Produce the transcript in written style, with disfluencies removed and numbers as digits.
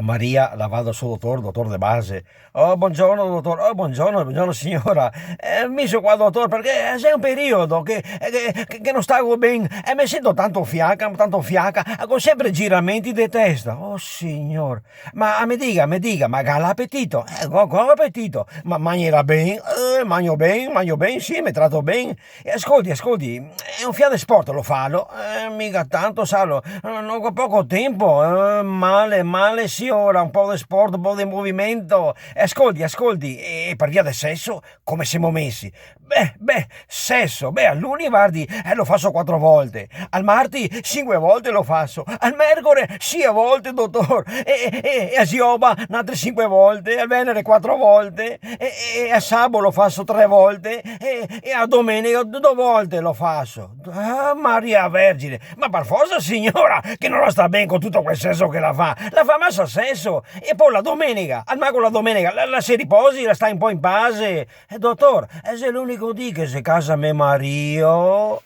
Maria la vado sul dottor De Base. Oh, buongiorno, dottor. Oh, buongiorno, signora. Mi sono qua, dottor, perché c'è un periodo che non stavo bene e mi sento tanto fiaca, con sempre giramenti di testa. Oh, signor. Ma mi dica, ma ha l'appetito? Con appetito. Ma mangerà bene? Mangio bene, sì, mi tratto bene. Ascolti, è un fiato sport lo fallo. Mica tanto, salo. Non ho poco tempo. Male, sì, ora un po' di sport, un po' di movimento. Ascolti, e per via del sesso, come siamo messi? Sesso, all'uni, guardi, lo faccio 4 volte, al martedì 5 volte lo faccio, al mercoledì 6 volte, dottor, e a Gioba altre 5 volte, al venere 4 volte, e a sabato lo faccio 3 volte, e a domenica 2 volte lo faccio. Ah, Maria Vergine, ma per forza, signora, che non la sta bene con tutto quel sesso che la fa massa sesso, e poi la domenica, al mago la domenica, la si riposi, la sta un po' in base, dottor, è se l'unico dì che se casa me Mario.